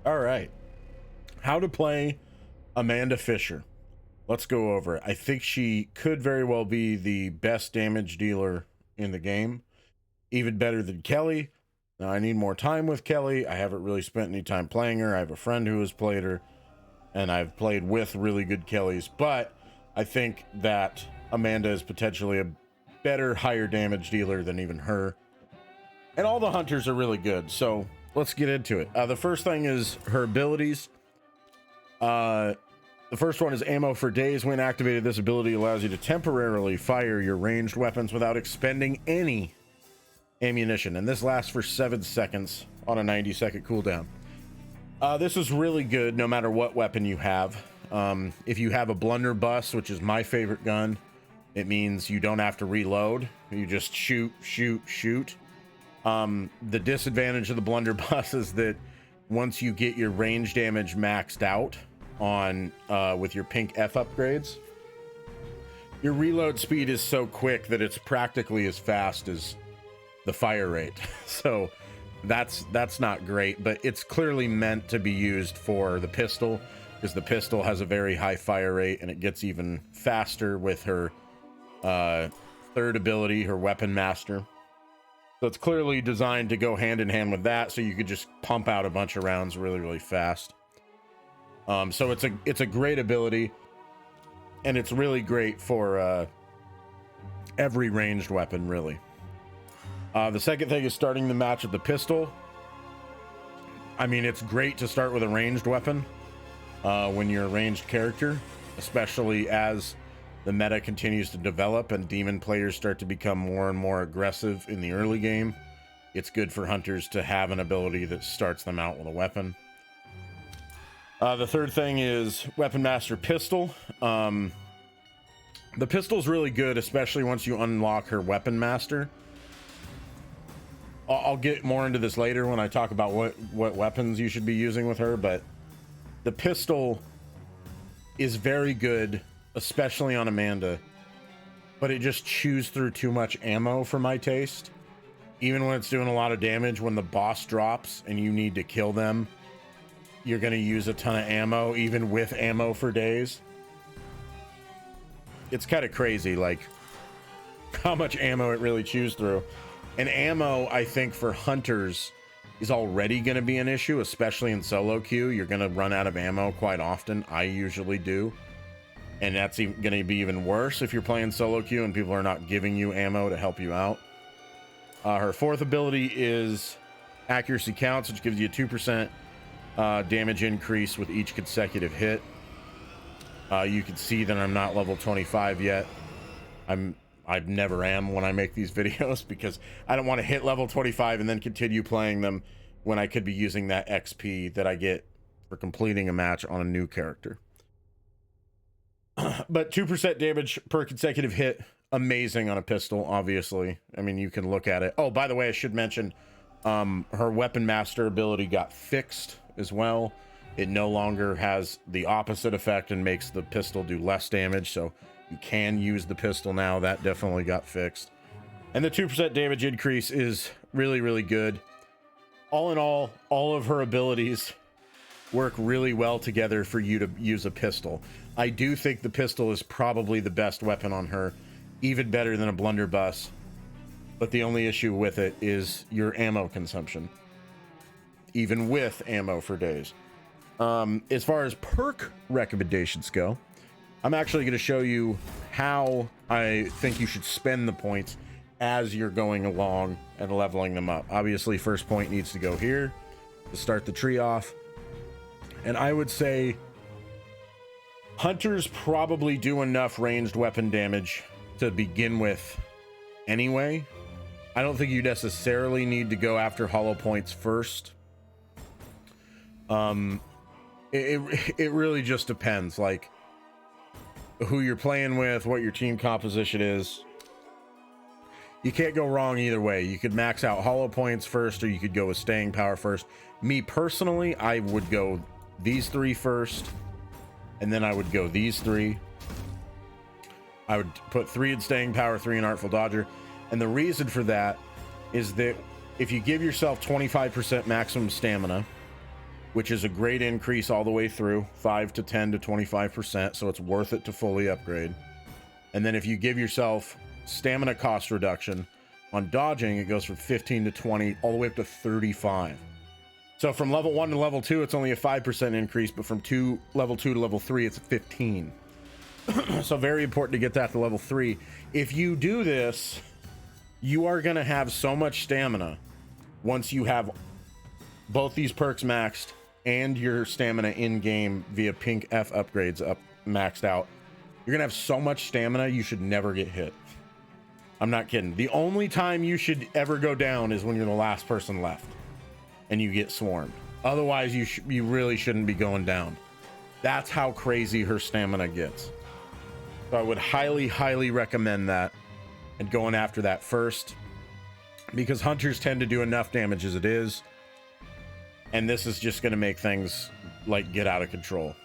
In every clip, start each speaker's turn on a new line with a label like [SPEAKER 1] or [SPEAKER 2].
[SPEAKER 1] All right. How to play Amanda Fisher. Let's go over it. I think she could very well be the best damage dealer in the game, even better than Kelly. Now, I need more time with Kelly. I haven't really spent any time playing her. I have a friend who has played her, and I've played with really good Kellys, but I think that Amanda is potentially a better, higher damage dealer than even her. And all the hunters are really good, so let's get into it. The first thing is her abilities. The first one is ammo for days. When activated, this ability allows you to temporarily fire your ranged weapons without expending any ammunition, and this lasts for 7 seconds on a 90-second cooldown. This is really good no matter what weapon you have. If you have a blunderbuss, which is my favorite gun, it means you don't have to reload. You just shoot. The disadvantage of the blunderbuss is that once you get your range damage maxed out on with your pink F upgrades, your reload speed is so quick that it's practically as fast as the fire rate. So that's not great, but it's clearly meant to be used for the pistol, because the pistol has a very high fire rate, and it gets even faster with her third ability, her weapon master. So it's clearly designed to go hand in hand with that, so you could just pump out a bunch of rounds really fast. So it's a great ability, and it's really great for every ranged weapon, really. The second thing is starting the match with the pistol. I mean, it's great to start with a ranged weapon when you're a ranged character, especially as the meta continues to develop and demon players start to become more and more aggressive in the early game. It's good for hunters to have an ability that starts them out with a weapon. The third thing is Weapon Master Pistol. The pistol's really good, especially once you unlock her Weapon Master. I'll get more into this later when I talk about what weapons you should be using with her, but the pistol is very good, especially on Amanda, but it just chews through too much ammo for my taste. Even when it's doing a lot of damage, when the boss drops and you need to kill them, you're going to use a ton of ammo, even with ammo for days. It's kind of crazy, like how much ammo it really chews through. And ammo, I think, for hunters is already going to be an issue, especially in solo queue. You're going to run out of ammo quite often. I usually do. And that's going to be even worse if you're playing solo queue and people are not giving you ammo to help you out. Her fourth ability is Accuracy Counts, which gives you a 2% damage increase with each consecutive hit. You can see that I'm not level 25 yet. I never am when I make these videos, because I don't want to hit level 25 and then continue playing them when I could be using that XP that I get for completing a match on a new character. But 2% damage per consecutive hit, amazing on a pistol, obviously. I mean, you can look at it. Oh, by the way, I should mention her Weapon Master ability got fixed as well. It no longer has the opposite effect and makes the pistol do less damage, so you can use the pistol now. That definitely got fixed. And the 2% damage increase is really good. All in all of her abilities work really well together for you to use a pistol. I do think the pistol is probably the best weapon on her, even better than a blunderbuss. But the only issue with it is your ammo consumption, even with ammo for days. As far as perk recommendations go, I'm actually going to show you how I think you should spend the points as you're going along and leveling them up. Obviously, first point needs to go here to start the tree off. And I would say hunters probably do enough ranged weapon damage to begin with anyway. I don't think you necessarily need to go after hollow points first. It really just depends, like who you're playing with, what your team composition is. You can't go wrong either way. You could max out hollow points first, or you could go with staying power first. Me personally, I would go these three first, and then I would go these three. I would put 3 in staying power, 3 in artful dodger. And the reason for that is that if you give yourself 25% maximum stamina, which is a great increase all the way through, 5 to 10 to 25%, so it's worth it to fully upgrade. And then if you give yourself stamina cost reduction on dodging, it goes from 15 to 20 all the way up to 35. So from level 1 to level 2, it's only a 5% increase, but from level 2 to level 3, it's 15. So very important to get that to level 3. If you do this, you are going to have so much stamina once you have both these perks maxed and your stamina in game via pink F upgrades maxed out. You're gonna have so much stamina you should never get hit. I'm not kidding. The only time you should ever go down is when you're the last person left and you get swarmed. Otherwise you really shouldn't be going down. That's how crazy her stamina gets. So I would highly recommend that and going after that first, because hunters tend to do enough damage as it is, and this is just going to make things like get out of control.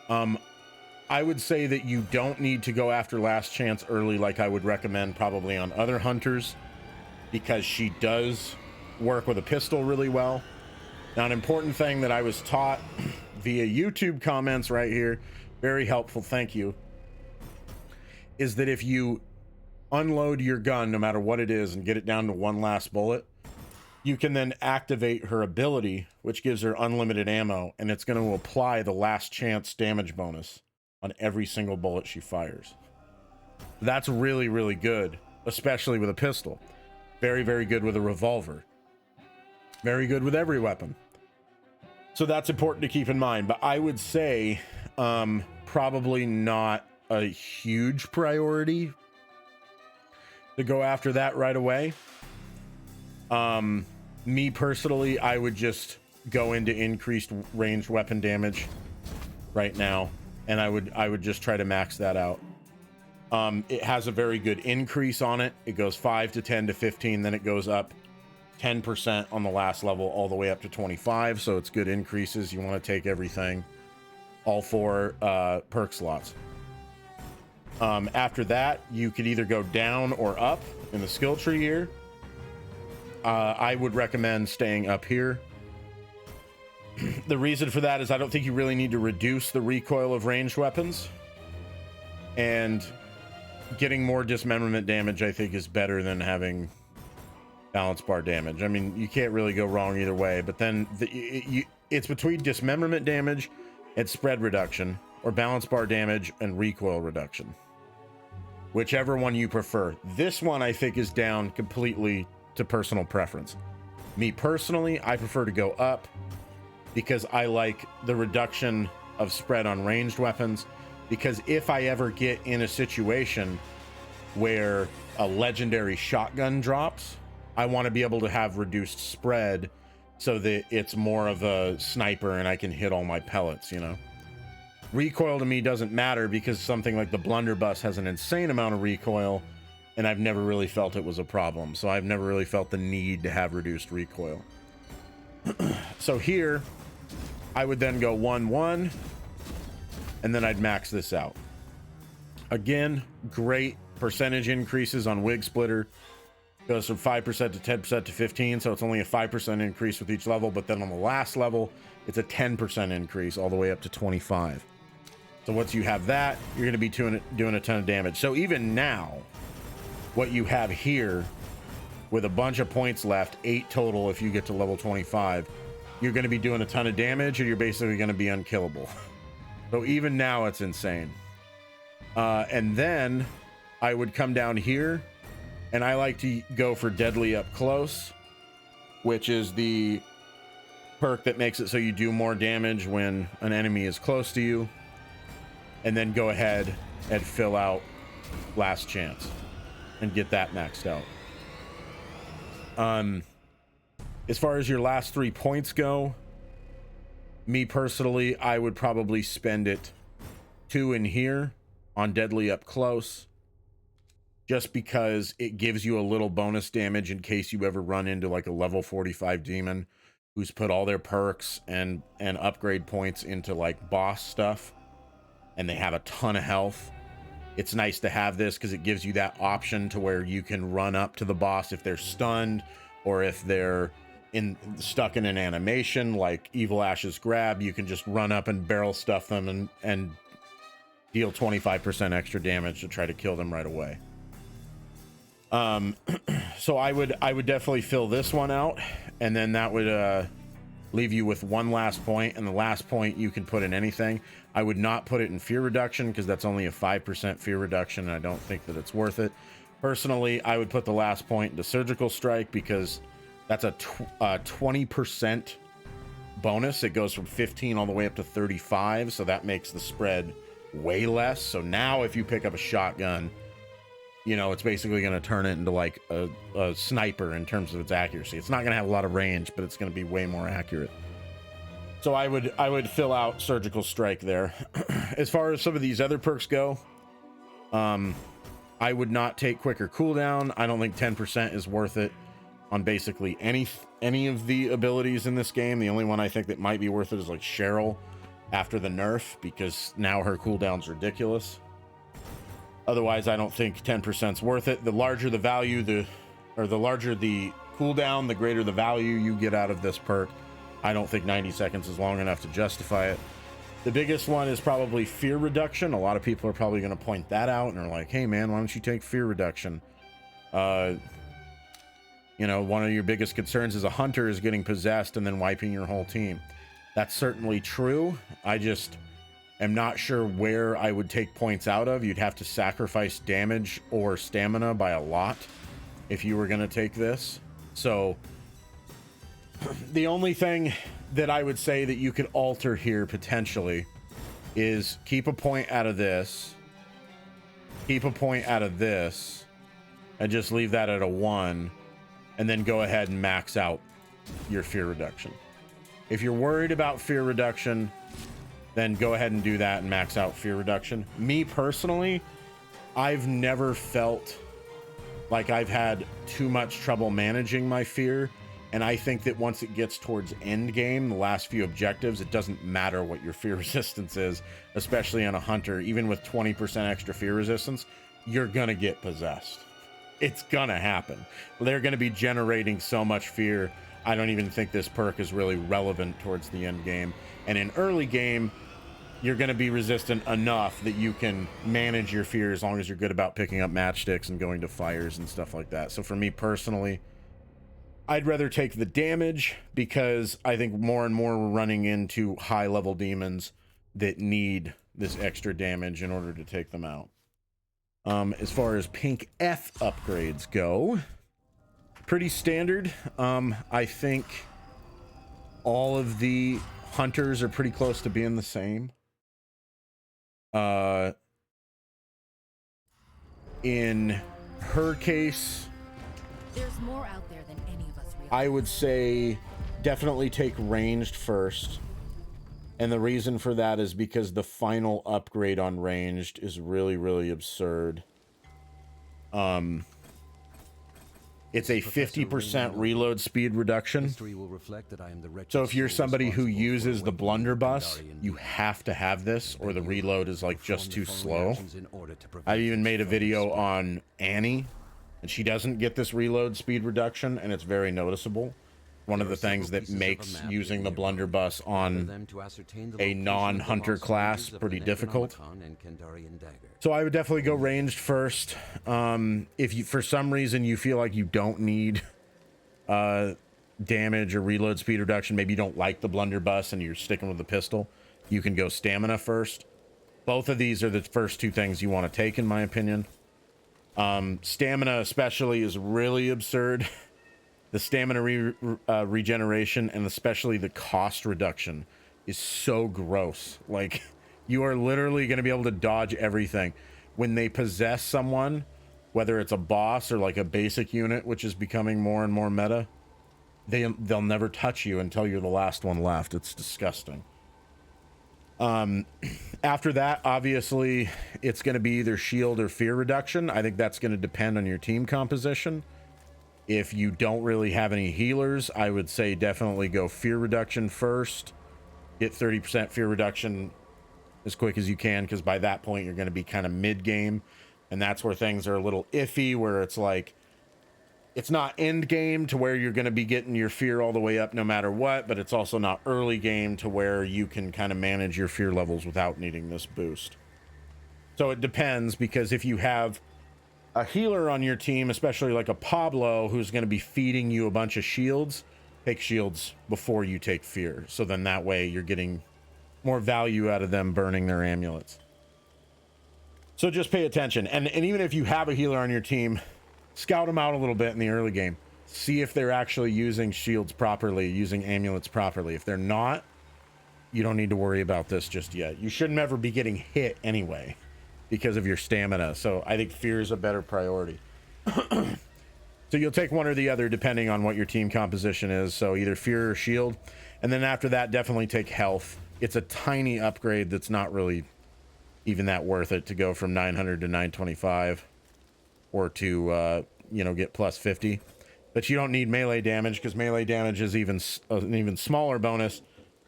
[SPEAKER 1] I would say that you don't need to go after Last Chance early like I would recommend probably on other hunters, because she does work with a pistol really well. Now, an important thing that I was taught via YouTube comments right here, very helpful, thank you, is that if you unload your gun, no matter what it is, and get it down to one last bullet, you can then activate her ability, which gives her unlimited ammo, and it's going to apply the Last Chance damage bonus on every single bullet she fires. That's really good, especially with a pistol. Very good with a revolver. Very good with every weapon. So that's important to keep in mind. But I would say probably not a huge priority to go after that right away. Me personally, I would just go into increased ranged weapon damage right now, and I would just try to max that out. It has a very good increase on it. It goes 5 to 10 to 15, then it goes up 10% on the last level all the way up to 25, so it's good increases. You want to take everything, all 4 perk slots. After that, you could either go down or up in the skill tree here. I would recommend staying up here. The reason for that is I don't think you really need to reduce the recoil of ranged weapons, and getting more dismemberment damage I think is better than having balance bar damage. I mean, you can't really go wrong either way, but then it's between dismemberment damage and spread reduction, or balance bar damage and recoil reduction, whichever one you prefer. This one I think is down completely to personal preference. Me personally, I prefer to go up because I like the reduction of spread on ranged weapons, because if I ever get in a situation where a legendary shotgun drops, I want to be able to have reduced spread so that it's more of a sniper and I can hit all my pellets, you know. Recoil to me doesn't matter because something like the blunderbuss has an insane amount of recoil, and I've never really felt it was a problem. So I've never really felt the need to have reduced recoil. So here, I would then go 1-1, and then I'd max this out. Again, great percentage increases on Wig Splitter. Goes from 5% to 10% to 15, so it's only a 5% increase with each level, but then on the last level, it's a 10% increase all the way up to 25. So once you have that, you're going to be doing a ton of damage. So even now, what you have here, with a bunch of points left, 8 total if you get to level 25, you're going to be doing a ton of damage, and you're basically going to be unkillable. So even now, it's insane. And then I would come down here, and I like to go for Deadly Up Close, which is the perk that makes it so you do more damage when an enemy is close to you. And then go ahead and fill out Last Chance and get that maxed out. As far as your last 3 points go, me personally, I would probably spend it 2 in here on Deadly Up Close, just because it gives you a little bonus damage in case you ever run into like a level 45 demon who's put all their perks and upgrade points into like boss stuff, and they have a ton of health. It's nice to have this because it gives you that option to where you can run up to the boss if they're stunned, or if they're stuck in an animation like Evil Ash's grab, you can just run up and barrel stuff them and deal 25% extra damage to try to kill them right away. So I would definitely fill this one out, and then that would leave you with one last point, and the last point you can put in anything. I would not put it in fear reduction because that's only a 5% fear reduction, and I don't think that it's worth it. Personally, I would put the last point into surgical strike because that's a 20% bonus. It goes from 15 all the way up to 35, so that makes the spread way less. So now if you pick up a shotgun, you know, it's basically going to turn it into like a sniper in terms of its accuracy. It's not going to have a lot of range, but it's going to be way more accurate. So I would fill out surgical strike there. As far as some of these other perks go, I would not take quicker cooldown. I don't think 10% is worth it on basically any of the abilities in this game. The only one I think that might be worth it is like Cheryl after the nerf, because now her cooldown's ridiculous. Otherwise, I don't think 10% is worth it. The larger the value, the larger the cooldown, the greater the value you get out of this perk. I don't think 90 seconds is long enough to justify it. The biggest one is probably fear reduction. A lot of people are probably going to point that out and are like, hey man, why don't you take fear reduction? You know, one of your biggest concerns as a hunter is getting possessed and then wiping your whole team. That's certainly true. I just am not sure where I would take points out of. You'd have to sacrifice damage or stamina by a lot if you were going to take this. So the only thing that I would say that you could alter here potentially is keep a point out of this, keep a point out of this, and just leave that at a 1, and then go ahead and max out your fear reduction. If you're worried about fear reduction, then go ahead and do that and max out fear reduction. Me personally, I've never felt like I've had too much trouble managing my fear. And I think that once it gets towards end game, the last few objectives, it doesn't matter what your fear resistance is, especially on a hunter. Even with 20% extra fear resistance, you're gonna get possessed. It's gonna happen. They're gonna be generating so much fear. I don't even think this perk is really relevant towards the end game. And in early game, you're gonna be resistant enough that you can manage your fear as long as you're good about picking up matchsticks and going to fires and stuff like that. So for me personally, I'd rather take the damage because I think more and more we're running into high level demons that need this extra damage in order to take them out. As far as pink F upgrades go, pretty standard. I think all of the hunters are pretty close to being the same. In her case,
[SPEAKER 2] there's more out there than any of us realize.
[SPEAKER 1] I would say definitely take ranged first. And the reason for that is because the final upgrade on ranged is really, really absurd. It's a 50% reload speed reduction. So if you're somebody who uses the blunderbuss, you have to have this or the reload is like just too slow. I even made a video on Annie, and she doesn't get this reload speed reduction, and it's very noticeable. One of the things that makes using the blunderbuss on a non-hunter class pretty difficult. So I would definitely go ranged first. If you, for some reason, you feel like you don't need damage or reload speed reduction, maybe you don't like the blunderbuss and you're sticking with the pistol, you can go stamina first. Both of these are the first two things you want to take, in my opinion. Stamina especially is really absurd. The stamina regeneration and especially the cost reduction is so gross. Like, you are literally going to be able to dodge everything. When they possess someone, whether it's a boss or like a basic unit, which is becoming more and more meta, they'll never touch you until you're the last one left. It's disgusting. After that, obviously, it's going to be either shield or fear reduction. I think that's going to depend on your team composition. If you don't really have any healers, I would say definitely go fear reduction first. Get 30% fear reduction as quick as you can, because by that point you're going to be kind of mid-game, and that's where things are a little iffy, where it's like It's not end game to where you're going to be getting your fear all the way up no matter what, but it's also not early game to where you can kind of manage your fear levels without needing this boost. So it depends, because if you have a healer on your team, especially like a Pablo, who's going to be feeding you a bunch of shields, take shields before you take fear. So then that way you're getting more value out of them burning their amulets. So just pay attention. And even if you have a healer on your team, scout them out a little bit in the early game. See if they're actually using shields properly, using amulets properly. If they're not, you don't need to worry about this just yet. You shouldn't ever be getting hit anyway because of your stamina. So I think fear is a better priority. So you'll take one or the other depending on what your team composition is. So either fear or shield. And then after that, definitely take health. It's a tiny upgrade that's not really even that worth it to go from 900 to 925 or to, you know, get plus 50. But you don't need melee damage, because melee damage is an even smaller bonus.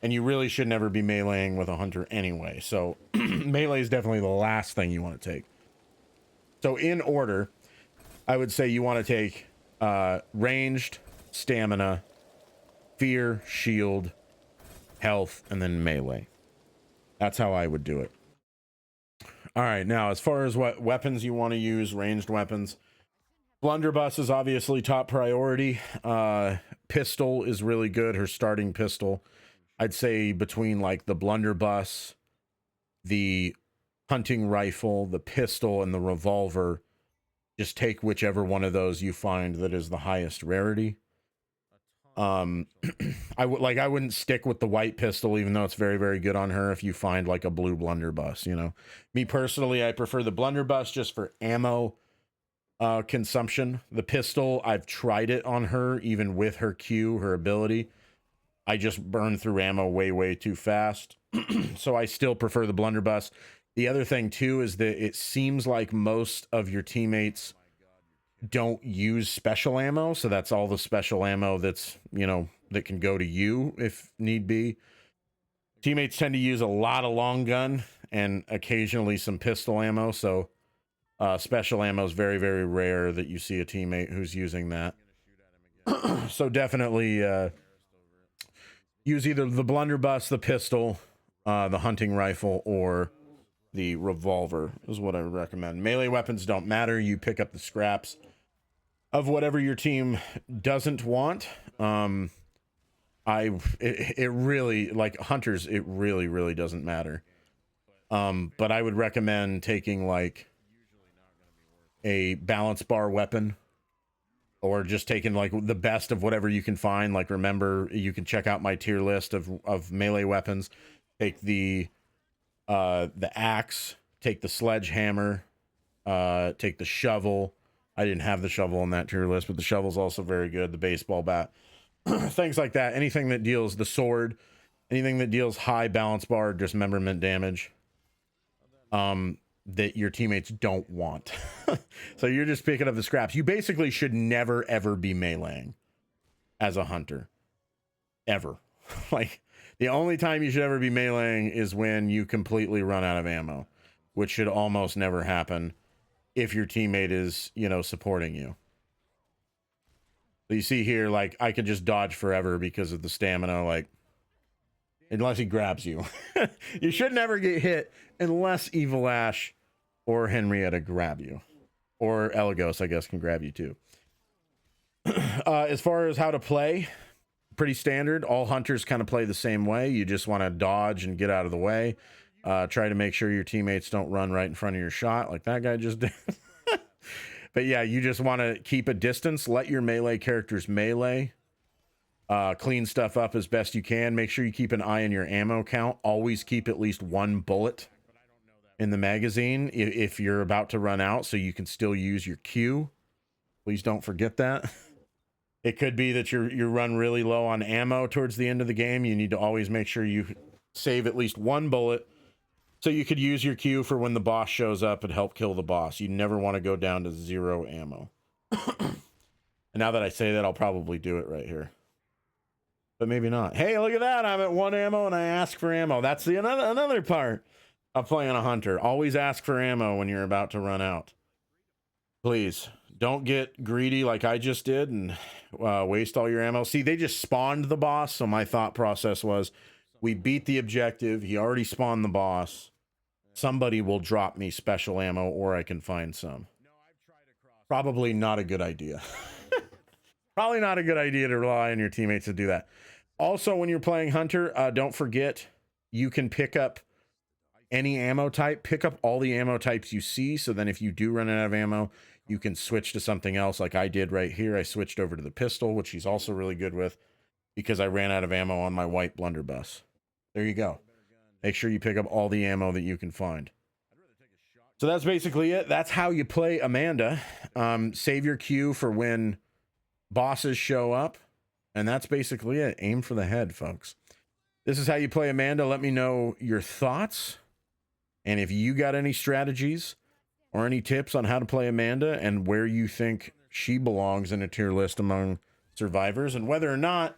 [SPEAKER 1] And you really should never be meleeing with a hunter anyway. So melee is definitely the last thing you want to take. So in order, I would say you want to take ranged, stamina, fear, shield, health, and then melee. That's how I would do it. All right, now as far as what weapons you want to use, ranged weapons, blunderbuss is obviously top priority. Pistol is really good, her starting pistol. I'd say between like the blunderbuss, the hunting rifle, the pistol, and the revolver, just take whichever one of those you find that is the highest rarity. I wouldn't stick with the white pistol, even though it's very, very good on her, if you find like a blue blunderbuss, you know. Me personally, I prefer the blunderbuss just for ammo consumption. The pistol, I've tried it on her, even with her Q, her ability. I just burn through ammo way, way too fast. So I still prefer the blunderbuss. The other thing too is that it seems like most of your teammates don't use special ammo, so that's all the special ammo that's, you know, that can go to you if need be. Teammates tend to use a lot of long gun and occasionally some pistol ammo, so special ammo is very, very rare that you see a teammate who's using that. So definitely use either the blunderbuss, the pistol, the hunting rifle, or the revolver is what I would recommend. Melee weapons don't matter. You pick up the scraps of whatever your team doesn't want. It really, like hunters, it really, really doesn't matter. But I would recommend taking like a balance bar weapon, or just taking like the best of whatever you can find. Like, remember, you can check out my tier list of melee weapons. Take the axe, take the sledgehammer, take the shovel. I didn't have the shovel on that tier list, but the shovel's also very good. The baseball bat, things like that. Anything that deals, the sword, anything that deals high balance bar dismemberment damage, that your teammates don't want. So you're just picking up the scraps. You basically should never, ever be meleeing as a hunter. Ever. Like, the only time you should ever be meleeing is when you completely run out of ammo, which should almost never happen if your teammate is, you know, supporting you. So you see here, like, I could just dodge forever because of the stamina, like, unless he grabs you. You should never get hit unless Evil Ash or Henrietta grab you. Or Elagos, I guess, can grab you too. As far as how to play, pretty standard. All hunters kind of play the same way. You just want to dodge and get out of the way. Try to make sure your teammates don't run right in front of your shot like that guy just did. But yeah, you just want to keep a distance. Let your melee characters melee. Clean stuff up as best you can. Make sure you keep an eye on your ammo count. Always keep at least one bullet in the magazine if you're about to run out, so you can still use your Q. Please don't forget that. It could be that you run really low on ammo towards the end of the game. You need to always make sure you save at least one bullet so you could use your Q for when the boss shows up and help kill the boss. You never want to go down to 0 ammo. And now that I say that, I'll probably do it right here. But maybe not. Hey, look at that. I'm at 1 ammo and I ask for ammo. That's the another part of playing a hunter. Always ask for ammo when you're about to run out. Please Don't get greedy like I just did and waste all your ammo. See, they just spawned the boss, so my thought process was, we beat the objective. He already spawned the boss. Somebody will drop me special ammo, or I can find some. Probably not a good idea. Probably not a good idea to rely on your teammates to do that. Also, when you're playing Hunter, don't forget, you can pick up any ammo type. Pick up all the ammo types you see, so then if you do run out of ammo, you can switch to something else like I did right here. I switched over to the pistol, which he's also really good with, because I ran out of ammo on my white blunderbuss. There you go. Make sure you pick up all the ammo that you can find. So that's basically it. That's how you play Amanda. Save your Q for when bosses show up. And that's basically it. Aim for the head, folks. This is how you play Amanda. Let me know your thoughts. And if you got any strategies or any tips on how to play Amanda and where you think she belongs in a tier list among survivors, and whether or not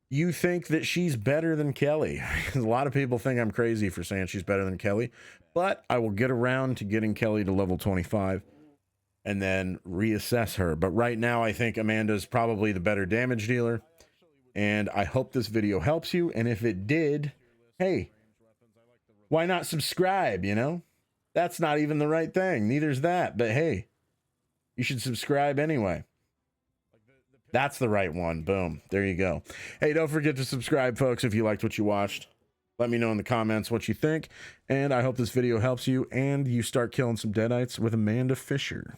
[SPEAKER 1] you think that she's better than Kelly. A lot of people think I'm crazy for saying she's better than Kelly, but I will get around to getting Kelly to level 25 and then reassess her. But right now, I think Amanda's probably the better damage dealer, and I hope this video helps you. And if it did, hey, why not subscribe, you know? That's not even the right thing. Neither's that. But hey, you should subscribe anyway. That's the right one. Boom. There you go. Hey, don't forget to subscribe, folks, if you liked what you watched. Let me know in the comments what you think. And I hope this video helps you and you start killing some deadites with Amanda Fisher.